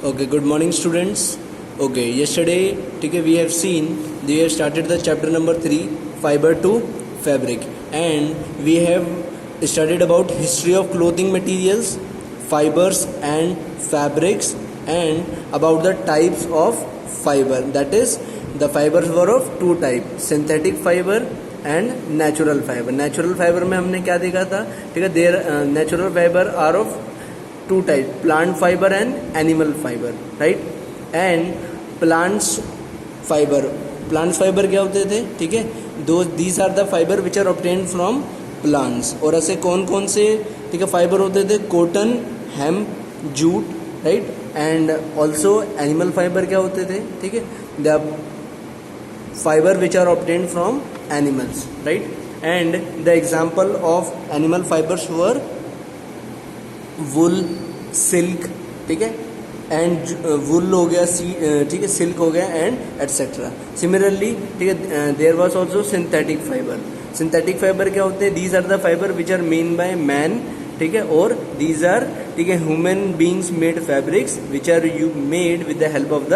Okay, good morning, students. Okay, yesterday, okay, we have seen, we have started the chapter number 3, fiber to fabric, and we have studied about history of clothing materials, fibers and fabrics, and about the types of fiber. That is, the fibers were of two types: synthetic fiber and natural fiber. Natural fiber में हमने क्या देखा था? ठीक है, there natural fiber are of two types: plant fiber and animal fiber, right? And plants fiber क्या होते थे? ठीक है, these are the fiber which are obtained from plants. और ऐसे कौन कौन से, ठीक है, फाइबर होते थे? Cotton, hemp, jute, right? And also animal fibre क्या होते थे? ठीक है, the fibre which are obtained from animals, right? And the example of animal fibers were wool, silk, ठीक है, एंड वुल हो गया, ठीक है, सिल्क हो गया, एंड एटसेट्रा. सिमिलरली, ठीक है, there was also synthetic fibre. Synthetic fibre क्या होते हैं? These are the fibre which are made by man, ठीक है, और दीज आर, ठीक है, human beings made fabrics which are you made with the help of the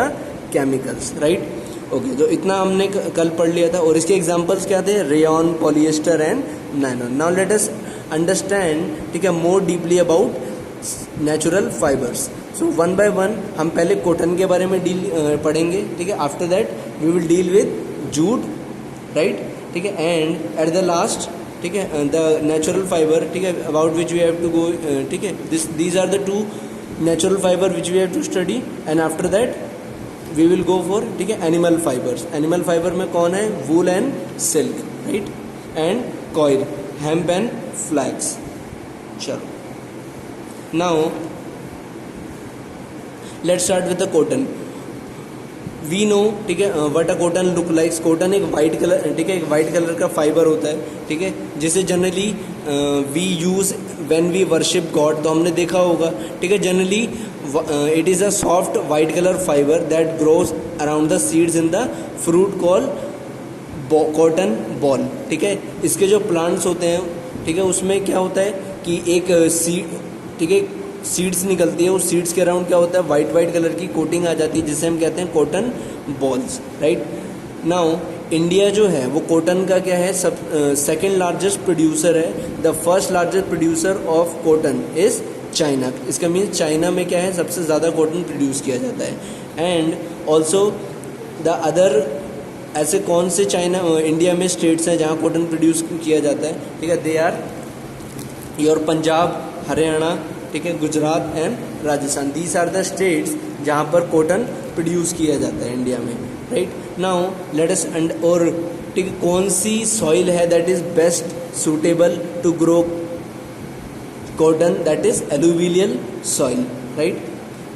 chemicals, right? Okay, तो इतना हमने कल पढ़ लिया था. और इसके एग्जाम्पल्स क्या थे? Rayon, polyester and nylon. Now let us understand, ठीक है, more deeply about natural fibres. So one by one हम पहले कॉटन के बारे में पढ़ेंगे, ठीक है. After that we will deal with jute, right, ठीक है, एंड एट द लास्ट, ठीक है, द नेचुरल फाइबर, ठीक है, about which we have to go, ठीक है, these are the two natural fibre which we have to study. And after that we will go for, ठीक है, animal fibres. Animal fibre में कौन है? Wool and silk, right, and coil, hemp and flax. चलो, now let's start with the cotton. we know, ठीक है, what a cotton look like. cotton एक white colour, ठीक है, एक वाइट कलर का फाइबर होता है, ठीक है, जिसे generally we use when we worship God. तो हमने देखा होगा, ठीक है, generally it is a soft white colour fibre that grows around the seeds in the fruit call cotton ball. ठीक है, इसके जो प्लांट्स होते हैं, ठीक है, उसमें क्या होता है कि एक सीड, ठीक है, सीड्स निकलती है. उस सीड्स के अराउंड क्या होता है? वाइट कलर की कोटिंग आ जाती है, जिसे हम कहते हैं cotton balls, right. Now India जो है वो कॉटन का क्या है? सब सेकेंड लार्जेस्ट प्रोड्यूसर है. The first largest producer of cotton is China. इसका मीन्स चाइना में क्या है? सबसे ज़्यादा कॉटन प्रोड्यूस किया जाता है. एंड ऑल्सो द अदर, ऐसे कौन से चाइना इंडिया में स्टेट्स हैं जहाँ कॉटन प्रोड्यूस किया जाता है? ठीक है, they are your Punjab, Haryana, ठीक है, Gujarat and Rajasthan. These are the states जहाँ पर कॉटन प्रोड्यूस किया जाता है इंडिया में, राइट. नाउ लेट अस और, ठीक है, कौन सी सॉइल है that is best suitable to grow cotton? That is alluvial soil, right.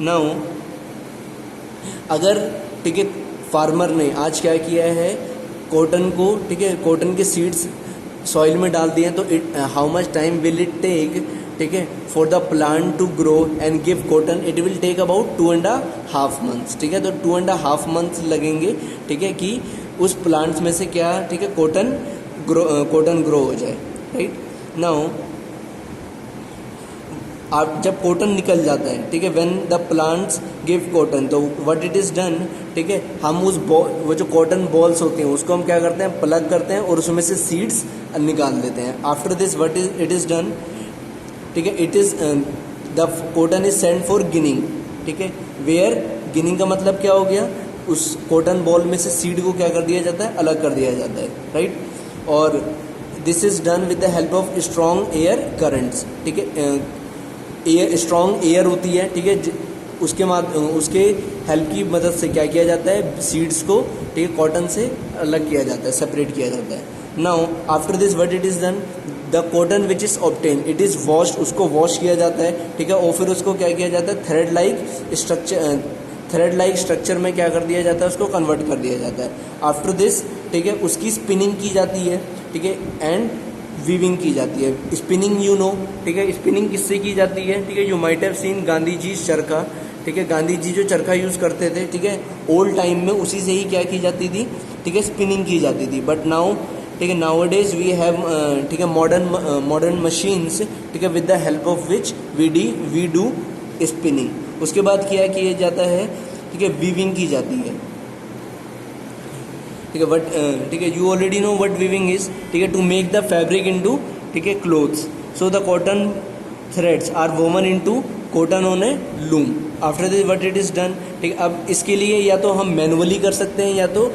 Now अगर, ठीक है, फार्मर ने आज क्या किया है? कॉटन को, ठीक है, कॉटन के सीड्स सॉइल में डाल दिए, तो it how much time will it take, ठीक है, for the plant to grow and give cotton? It will take about 2.5 months. ठीक है, तो 2.5 months लगेंगे, ठीक है, कि उस प्लांट्स में से क्या, ठीक है, कॉटन ग्रो हो जाए, राइट. नाउ आप जब कॉटन निकल जाता है, ठीक है, when the plants give cotton, तो व्हाट इट इज़ डन, ठीक है, हम उस वो जो कॉटन बॉल्स होती हैं उसको हम क्या करते हैं? प्लग करते हैं और उसमें से सीड्स निकाल देते हैं. After this what is it is done, ठीक है, it is the cotton is send for ginning. ठीक है, वेयर गिनिंग का मतलब क्या हो गया? उस कॉटन बॉल में से सीड को क्या कर दिया जाता है? अलग कर दिया जाता है, राइट. और this is done with the help of strong air currents. ठीक है, एयर, स्ट्रॉन्ग एयर होती है, ठीक है, उसके हेल्प की मदद से क्या किया जाता है? सीड्स को, ठीक है, कॉटन से अलग किया जाता है, सेपरेट किया जाता है. Now after this what it is done, the cotton which is obtain, it is washed, उसको वॉश किया जाता है, ठीक है, और फिर उसको क्या किया जाता है? थ्रेड लाइक स्ट्रक्चर में क्या कर दिया जाता है? उसको कन्वर्ट कर दिया जाता है. आफ्टर दिस, ठीक है, उसकी स्पिनिंग की जाती है, ठीक है, एंड वीविंग की जाती है. स्पिनिंग, यू नो, ठीक है, स्पिनिंग किससे की जाती है? ठीक है, you might have seen Gandhi ji चरखा, ठीक है, गांधी जी जो चरखा यूज़ करते थे, ठीक है, ओल्ड टाइम में उसी से ही क्या की जाती थी? ठीक है, स्पिनिंग की जाती थी. बट नाउ, ठीक है, नाउ डेज वी हैव, ठीक है, मॉडर्न मशीन्स, ठीक है, with the help of which we do spinning. उसके बाद क्या किया जाता है, ठीक है, वीविंग की जाती है, ठीक है, वट ठीक है, you already know what weaving is, ठीक है, to make the fabric into, ठीक है, clothes, so the cotton threads are woven into cotton on a loom, after this what it is done, ठीक है। अब इसके लिए या तो हम मैनुअली कर सकते हैं या तो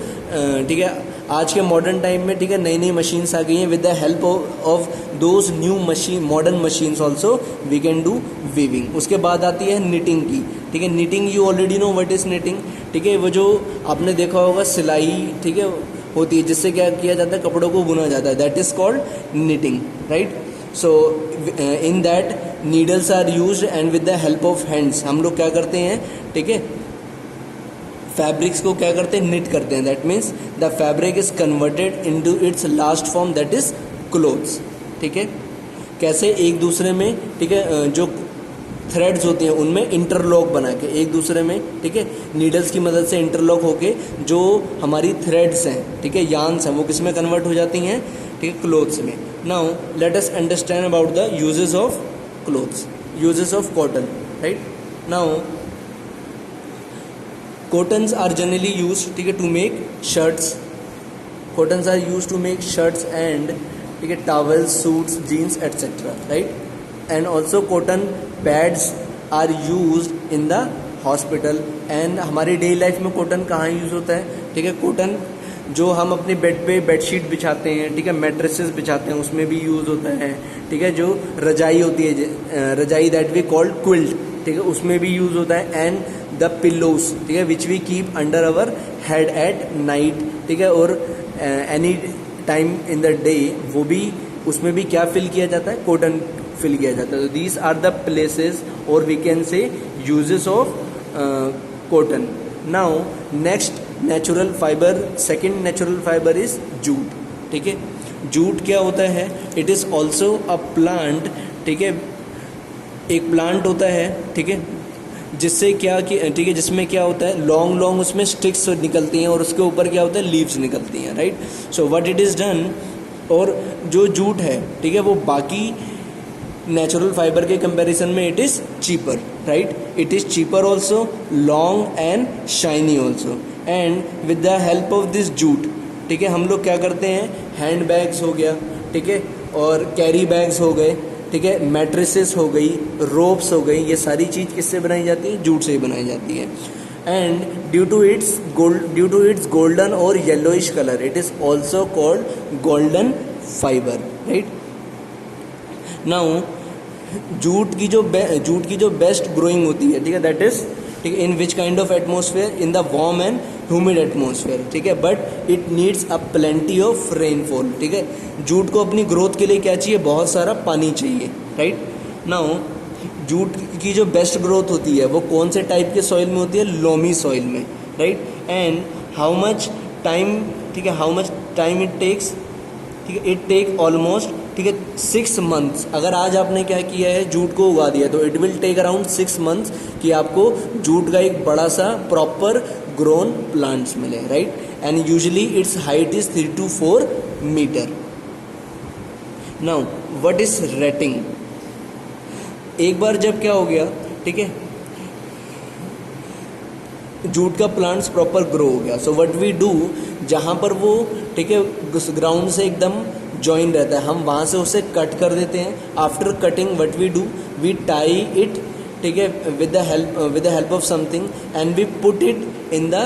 ठीक है, आज के मॉडर्न टाइम में, ठीक है, नई नई मशीन्स आ गई हैं, with the help of those new machine modern machines also we can do weaving. उसके बाद आती है निटिंग की, ठीक है, knitting you already know what is knitting, ठीक है, वो जो आपने देखा होगा सिलाई, ठीक है, होती है, जिससे क्या किया जाता है, कपड़ों को बुना जाता है, that is called knitting, right. So in that needles are used and with the help of hands हम लोग क्या करते हैं, ठीक है, फैब्रिक्स को क्या करते हैं, निट करते हैं, that means the fabric is converted into its last form that is clothes, ठीक है। कैसे, एक दूसरे में, ठीक है, जो थ्रेड्स होती हैं उनमें इंटरलॉक बना के एक दूसरे में, ठीक है, नीडल्स की मदद से इंटरलॉक होके जो हमारी थ्रेड्स हैं, ठीक है, यार्न्स हैं, वो किस में कन्वर्ट हो जाती हैं, ठीक है, क्लोथ्स में। Now let us understand about the uses of clothes, uses of cotton, right. Now cottons are generally use, ठीक है, to make shirts, cottons are use to make shirts and, ठीक है, towels, suits, jeans etcetera, right. And also cotton pads are use in the hospital, and हमारी daily life में cotton कहाँ use होता है, ठीक है, कॉटन जो हम अपने बेड पे बेडशीट बिछाते हैं, ठीक है, मैट्रेसेस बिछाते हैं, उसमें भी यूज़ होता है, ठीक है, जो रजाई होती है, रजाई दैट वी कॉल्ड क्विल्ट, ठीक है, उसमें भी यूज़ होता है, एंड द पिल्लोज, ठीक है, which we keep under our head at night, ठीक है, और any time in the day, वो भी उसमें भी क्या फिल किया जाता है, कॉटन फिल किया जाता है। तो दीज आर द प्लेसेस और we can say uses of cotton. Now next natural fibre, second natural fibre is jute, ठीक है। जूट क्या होता है, it is also a plant, ठीक है, एक प्लांट होता है, ठीक है, जिससे क्या कि, ठीक है, जिसमें क्या होता है, लॉन्ग लॉन्ग उसमें स्टिक्स निकलती हैं और उसके ऊपर क्या होता है, लीव्स निकलती हैं, right. So what it is done, और जो जूट है, ठीक है, वो बाकी नेचुरल फाइबर के कंपैरिजन में it is cheaper, right, it is cheaper also, long and shiny also, and with the help of this jute, ठीक है, हम लोग क्या करते हैं, हैंड बैग्स हो गया, ठीक है, और कैरी बैग्स हो गए, ठीक है, मैट्रेसेस हो गई, रोप्स हो गई, ये सारी चीज़ किससे बनाई जाती है, जूट से ही बनाई जाती है। And due to its golden और yellowish colour it is also called golden fibre, right. Now jute की जो बेस्ट ग्रोइंग होती है, ठीक है, दैट इज, ठीक है, in which kind of atmosphere, in the warm and humid atmosphere, ठीक है, but it needs a plenty of rainfall, ठीक है। जूट को अपनी ग्रोथ के लिए क्या चाहिए, बहुत सारा पानी चाहिए, राइट। नाउ जूट की जो बेस्ट ग्रोथ होती है वो कौन से टाइप के सॉइल में होती है, लोमी सॉइल में, right. And how much time, ठीक है, how much time it takes, ठीक है, इट टेक ऑलमोस्ट, ठीक है, 6 मंथ्स। अगर आज आपने क्या किया है, जूट को उगा दिया, तो it will take around 6 months कि आपको जूट का एक बड़ा सा प्रॉपर ग्रोन प्लांट्स मिले, right. And usually its height is 3 to 4 metre. Now what is retting, एक बार जब क्या हो गया, ठीक है, जूट का प्लांट्स प्रॉपर ग्रो हो गया, सो व्हाट वी डू, जहाँ पर वो, ठीक है, ग्राउंड से एकदम जॉइन रहता है, हम वहाँ से उसे कट कर देते हैं। After cutting what we do, we tie it, ठीक है, with the help of something and we put it in the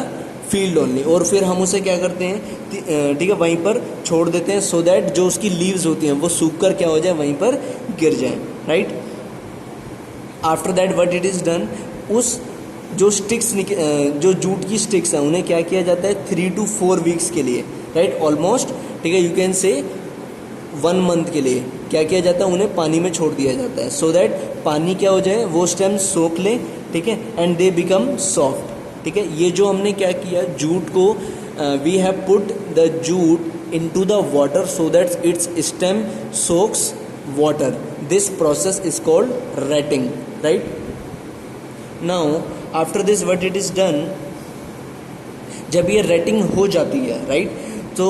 field only, और फिर हम उसे क्या करते हैं, ठीक है, वहीं पर छोड़ देते हैं, सो दैट जो उसकी लीव्स होती हैं वो सूख कर क्या हो जाए, वहीं पर गिर जाए, right. After that what it is done, उस जो स्टिक्स जो जूट की स्टिक्स हैं उन्हें क्या किया जाता है, 3 to 4 वीक्स के लिए, राइट, ऑलमोस्ट, ठीक है, यू कैन से 1 मंथ के लिए क्या किया जाता है, उन्हें पानी में छोड़ दिया जाता है, सो दैट पानी क्या हो जाए, वो स्टेम सोख ले, ठीक है, एंड दे बिकम सॉफ्ट, ठीक है। ये जो हमने क्या किया, जूट को we have put the jute into the water so that its stem soaks water, this process is called retting, right. Now after this what it is done, जब ये रेटिंग हो जाती है, राइट, तो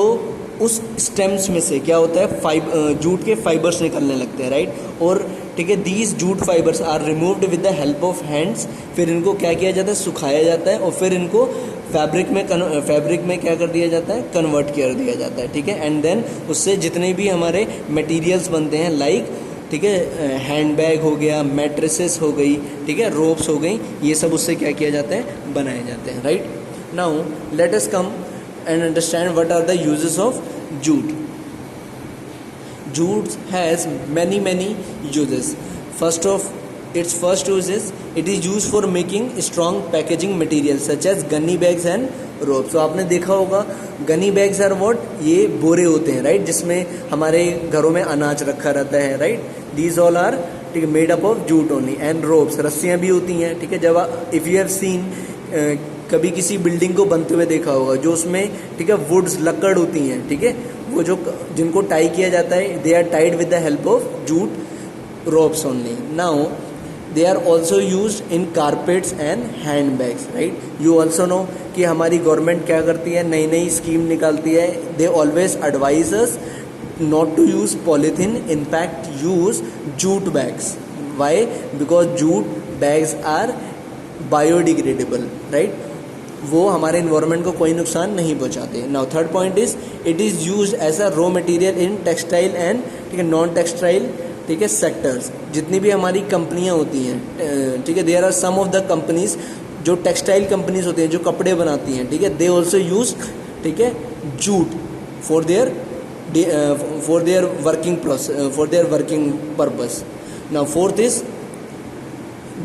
उस स्टेम्स में से क्या होता है, जूट के फाइबर्स निकलने लगते हैं, राइट, और ठीक है, these jute fibres are removed with the help of hands, फिर इनको क्या किया जाता है, सुखाया जाता है और फिर इनको फैब्रिक में क्या कर दिया जाता है, कन्वर्ट कर दिया जाता है, ठीक है। एंड देन उससे जितने भी हमारे मटेरियल्स बनते हैं लाइक, ठीक है, हैंड बैग हो गया, मैट्रेसेस हो गई, ठीक है, रोप्स हो गई, ये सब उससे क्या किया जाता है, बनाए जाते हैं, right. Now let us come and understand what are the uses of jute. Jute has many uses. Its first use is it is used for making strong packaging materials such as gunny bags and ropes. तो आपने देखा होगा Ghani bags are what, ये बोरे होते हैं, right, जिसमें हमारे घरों में अनाज रखा रहता है, राइट. दीज ऑल आर, ठीक है, made up of jute only. And ropes, रस्सियाँ भी होती हैं, ठीक है. जब इफ़ यू हैव सीन, कभी किसी बिल्डिंग को बनते हुए देखा होगा जो उसमें, ठीक है, वुड्स, लकड़ होती हैं, ठीक है, वो जो जिनको टाई किया जाता है, they are tied with the help of jute ropes only. Now they are also use in carpets and hand bags, right. You also know कि हमारी गवर्नमेंट क्या करती है, नई नई स्कीम निकालती है. They always advise us not to use polythene, in fact use jute bags. Why? Because jute bags are biodegradable, right. वो हमारे इन्वायरमेंट को कोई नुकसान नहीं पहुंचाते. Now third point is it is use as a raw material in textile and, ठीक है, non textile, ठीक है, सेक्टर्स. जितनी भी हमारी कंपनियां होती हैं, ठीक है, there are some of the companies जो टेक्सटाइल कंपनीज होती हैं, जो कपड़े बनाती हैं, ठीक है, दे ऑल्सो यूज, ठीक है, jute for their working process, for their working purpose. Now fourth is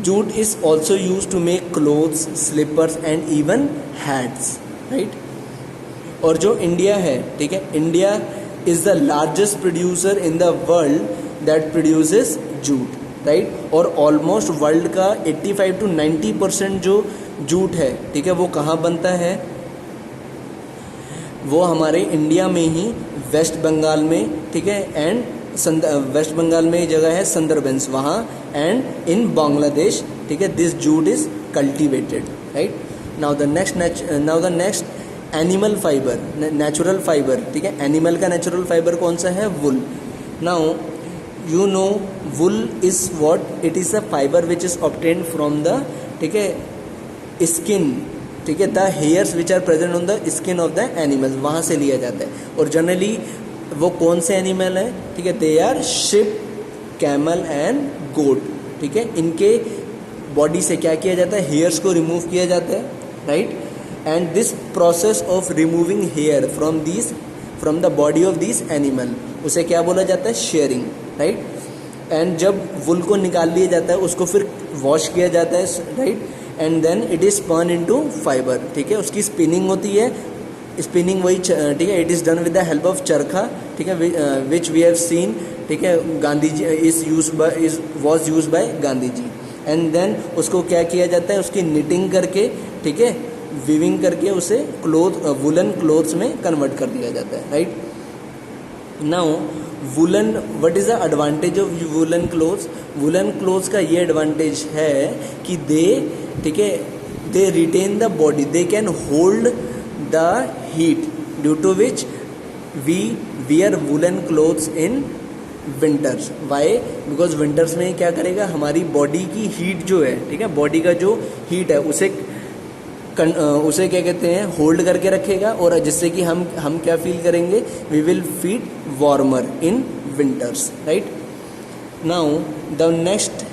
jute is also used to make clothes, slippers and even hats, right. और जो इंडिया है, ठीक है, India is the largest producer in the world that produces jute, right. और almost world का 85 to 90% जो jute है, ठीक है, वो कहाँ बनता है, वो हमारे इंडिया में ही, वेस्ट बंगाल में, ठीक है, एंड वेस्ट बंगाल में जगह है संदरबंस, वहाँ, एंड इन बांग्लादेश, ठीक है, this jute is cultivated, right. Now the next animal fibre, natural fibre, ठीक है. एनिमल का नेचुरल फाइबर कौन सा है, wool. Now you know wool is what, it is a fibre which is obtained from the, ठीक है, skin, ठीक है, the hairs which are present on the skin of the animals, वहाँ से लिया जाता है. और जनरली वो कौन से एनिमल है, ठीक है, they are sheep, camel and goat, ठीक है. इनके बॉडी से क्या किया जाता है, हेयर्स को रिमूव किया जाता है, right. And this process of removing hair from the body of this animal, उसे क्या बोला जाता है, शेयरिंग, राइट. एंड जब वुल को निकाल लिया जाता है, उसको फिर वॉश किया जाता है, right. And then it is spun into fibre, ठीक है. उसकी स्पिनिंग होती है, स्पिनिंग वही, ठीक है, it is done with the help of charkha, ठीक है, विच वी हैव सीन, ठीक है, Gandhi ji was use by Gandhi ji. And then उसको क्या किया जाता है, उसकी निटिंग करके, ठीक है, वीविंग करके उसे वुलन क्लोथ्स में कन्वर्ट कर दिया जाता है, right. Now woollen, what is the advantage of woollen clothes. Woollen clothes का ये एडवांटेज है कि दे, ठीक है, they retain the body, they can hold the heat, due to which we wear woolen clothes in winters. Why? Because winters में क्या करेगा, हमारी बॉडी की हीट जो है, ठीक है, बॉडी का जो हीट है उसे क्या कहते हैं, होल्ड करके रखेगा, और जिससे कि हम क्या फील करेंगे, we will feel warmer in winters, right. Now the next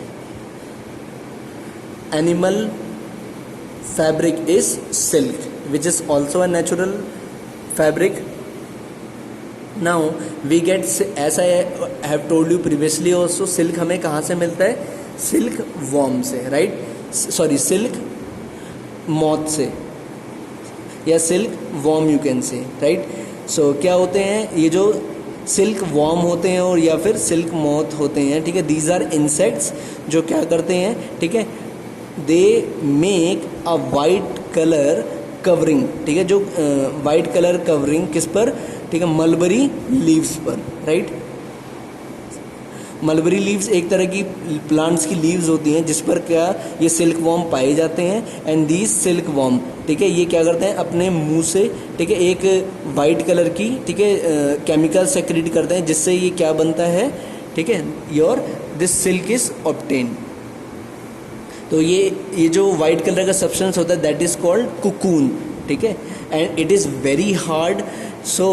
animal fabric is silk, which is also a natural fabric. Now we get, as I have told you previously also, silk हमें कहाँ से मिलता है, silk worm से, right, sorry, silk moth से, या silk worm you can say, right. So क्या होते हैं ये जो सिल्क वॉर्म होते हैं और या फिर सिल्क मॉथ होते हैं, ठीक है, दीज आर इंसेक्ट्स जो क्या करते हैं, ठीक है, they make a white colour covering, ठीक है, जो वाइट कलर कवरिंग किस पर, ठीक है, मलबरी लीव्स पर, राइट. मलबरी लीव्स एक तरह की प्लांट्स की लीव्स होती हैं जिस पर क्या ये सिल्क वॉर्म पाए जाते हैं. एंड दीज सिल्क वॉर्म, ठीक है, ये क्या करते हैं, अपने मुंह से, ठीक है, एक वाइट कलर की, ठीक है, केमिकल सेक्रेट करते हैं, जिससे ये क्या बनता है, ठीक है, your this silk is obtained. तो ये जो वाइट कलर का सब्सटेंस होता है दैट इज कॉल्ड कुकून, ठीक है, and it is very hard. So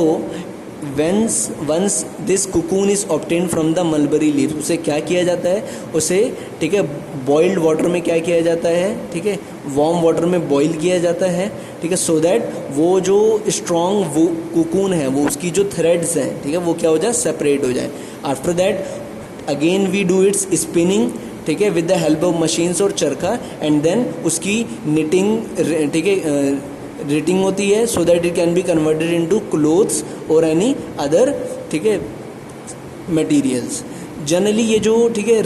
once this cocoon is obtain from the mulberry leaves, उसे क्या किया जाता है, उसे, ठीक है, बॉइल्ड वाटर में क्या किया जाता है, ठीक है, वार्म वाटर में बॉईल किया जाता है, ठीक है, सो दैट वो जो स्ट्रॉन्ग वो कुकून है, वो उसकी जो थ्रेड्स हैं, ठीक है, वो क्या हो जाए, सेपरेट हो जाए। After that again we do its spinning, ठीक है, with the help of machines और चरखा, एंड देन उसकी निटिंग, ठीक है, रेटिंग होती है, so that it can be converted into clothes और एनी अदर, ठीक है, मटेरियल्स। जनरली ये जो, ठीक है,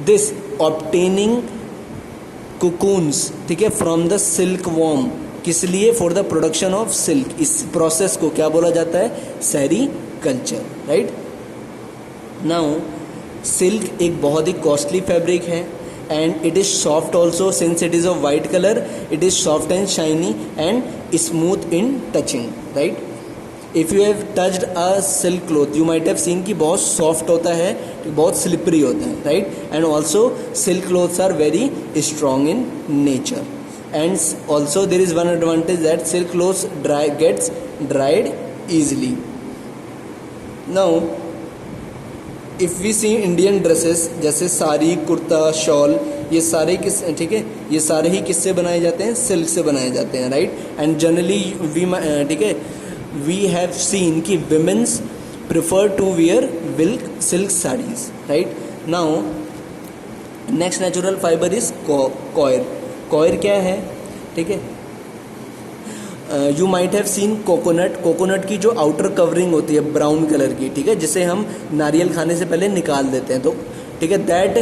दिस ऑब्टेनिंग कुकून्स, ठीक है, फ्रॉम द सिल्क वॉर्म, किस लिए, for the production of silk. इस प्रोसेस को क्या बोला जाता है, सेरीकल्चर, राइट। नाउ सिल्क एक बहुत ही कॉस्टली फैब्रिक है and it is soft also, since it is of white color, it is soft and shiny and smooth in touching, right. if you have touched a silk cloth you might have seen कि बहुत soft होता है, बहुत slippery होता है, right. and also silk clothes are very strong in nature, and also there is one advantage that silk clothes gets dried easily. Now if we see Indian dresses जैसे sari, kurta, shawl, ये सारे किस, ठीक है, ये सारे ही किससे बनाए जाते हैं, सिल्क से बनाए जाते हैं, राइट. एंड जनरली वी, ठीक है, वी हैव सीन कि womens prefer to wear silk saris, right. Now next natural fibre is coir. Coir क्या है, ठीक है, you might have seen coconut. Coconut की जो आउटर कवरिंग होती है ब्राउन कलर की, ठीक है, जिसे हम नारियल खाने से पहले निकाल देते हैं, तो ठीक है, दैट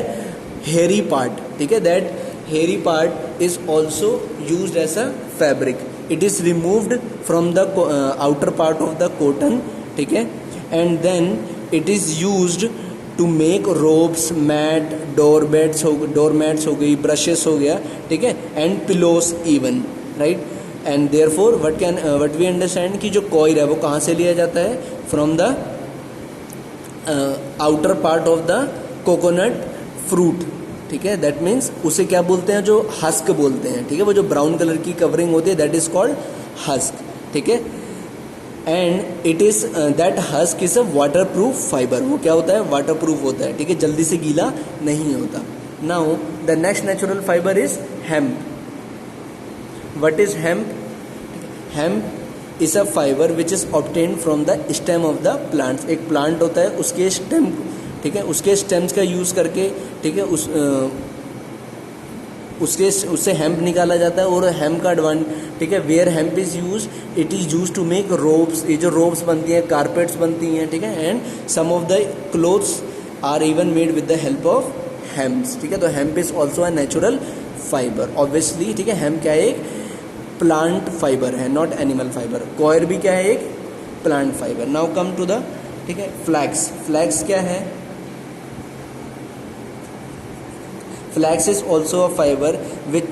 हेयरी पार्ट, ठीक है, that hairy part is also used as a fabric. It is removed from the outer part of the cotton, ठीक है, and then it is used to make ropes, mat, doormats हो गई, brushes हो गया, ठीक है, and pillows even, right. And therefore what we understand कि जो कॉयर है वो कहाँ से लिया जाता है, from the outer part of the coconut fruit, ठीक है. दैट मीन्स उसे क्या बोलते हैं, जो हस्क बोलते हैं, ठीक है, वो जो ब्राउन कलर की कवरिंग होती है दैट इज कॉल्ड हस्क, ठीक है. And it is that husk is a water proof fibre. वो क्या होता है, वाटर प्रूफ होता है, ठीक है, जल्दी से गीला नहीं होता. Now the next natural fibre is hemp. What is hemp? Hemp is a fiber which is obtained from the stem of the plants. एक प्लांट होता है, उसके स्टेम, ठीक है, उसके स्टेम्स का यूज़ करके, ठीक है, उससे हेम्प निकाला जाता है. और हेम्प का ठीक है, where hemp is use, it is use to make ropes. ये जो रोब्स बनती हैं, कारपेट्स बनती हैं, ठीक है, and some of the clothes are even made with the help of hemps, ठीक है. तो hemp is also a natural fibre obviously, ठीक है. हेम्प क्या है, एक प्लांट फाइबर है, नॉट एनिमल फाइबर. कॉयर भी क्या है, एक plant fibre. Now come to the, ठीक है, फ्लैक्स. फ्लैक्स क्या है, flax is also a fibre which,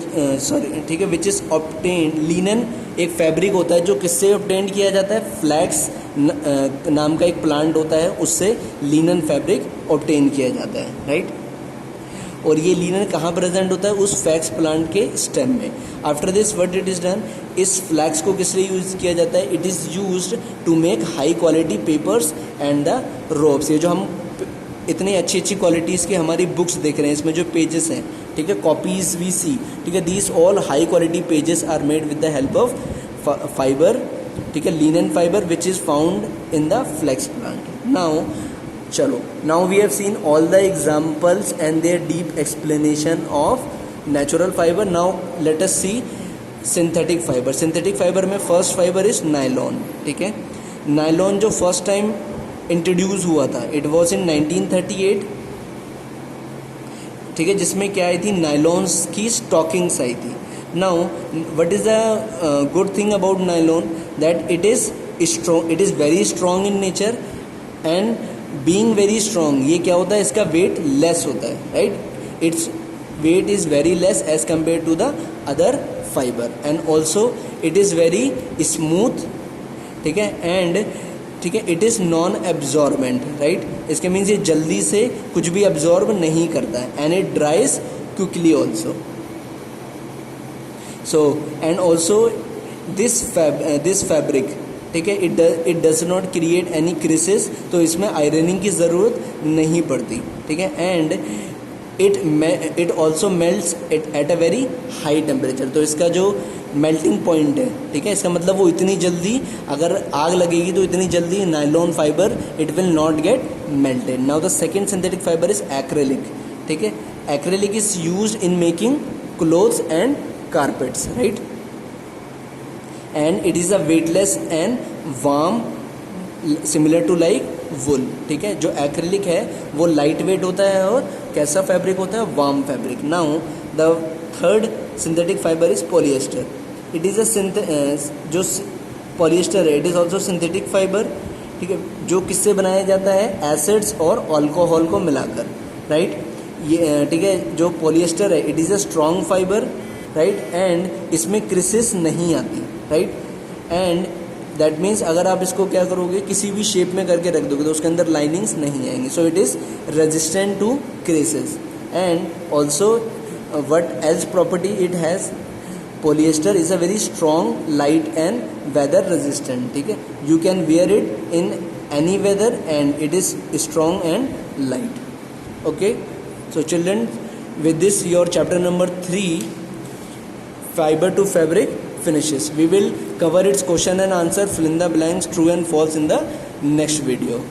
ठीक है, विच इज ऑब्टेन्ड. लिनन एक फैब्रिक होता है जो किससे ऑब्टेन्ड किया जाता है, फ्लैक्स नाम का एक प्लांट होता है, उससे लिनन फैब्रिक ऑब्टेन किया जाता है, राइट. और ये लिनन कहाँ प्रेजेंट होता है, उस फ्लैक्स प्लांट के स्टेम में. After this what it is done, इस फ्लैक्स को किस लिए यूज़ किया जाता है, it is used to make high quality papers and the ropes. ये जो हम इतनी अच्छी अच्छी क्वालिटीज़ की हमारी बुक्स देख रहे हैं, इसमें जो पेजेस हैं, ठीक है, कॉपीज़ वी सी, ठीक है, these all high quality pages are made with the help of fibre, ठीक है, linen fibre which is found in the flax plant. Now चलो, now we have seen all the examples and their deep explanation of natural fibre. Now let us see synthetic fibre. Synthetic fibre में first fibre is nylon, ठीक है. Nylon जो first time introduce हुआ था, it was in 1938, ठीक है, जिसमें क्या आई थी, नायलॉन्स की स्टॉकिंग्स आई थी. Now what is the good thing about nylon, that it is strong, it is very strong in nature, and being very strong, ये क्या होता है, इसका वेट लेस होता है, right. Its weight is very less as compare to the other fibre, and also it is very smooth, ठीक है, and ठीक है, it is non absorbent, right. इसके मीन्स ये जल्दी से कुछ भी अब्जॉर्ब नहीं करता है, and it dries quickly also. So and also this fabric, ठीक है, it does not create any creases, तो इसमें आयरनिंग की ज़रूरत नहीं पड़ती, ठीक है. And it also melts at a very high temperature, तो इसका जो मेल्टिंग पॉइंट है, ठीक है, इसका मतलब वो इतनी जल्दी अगर आग लगेगी तो इतनी जल्दी nylon fibre it will not get melted. Now the second synthetic fibre is acrylic, ठीक है. Acrylic is used in making clothes and carpets, right, and it is a weightless and warm similar to like wool, ठीक है. जो acrylic है वो light weight होता है और कैसा फैब्रिक होता है, warm fabric. Now the third synthetic fibre is polyester. It is जो पॉलिएस्टर है it is also synthetic fibre, ठीक है, जो किससे बनाया जाता है, एसिड्स और अल्कोहल को मिलाकर, राइट. ये ठीक है, जो पॉलिएस्टर है it is a strong fibre, right, and इसमें क्रिसेस नहीं आती, राइट. एंड दैट मीन्स अगर आप इसको क्या करोगे, किसी भी शेप में करके रख दोगे तो उसके अंदर लाइनिंग्स नहीं आएंगी. So it is resistant to creases. And also what else property it has, polyester is a very strong, light and weather resistant, ठीक है. You can wear it in any weather and it is strong and light. Okay, so children, with this your chapter number 3 fiber to fabric finishes. We will cover its question and answer, fill in the blanks, true and false in the next video.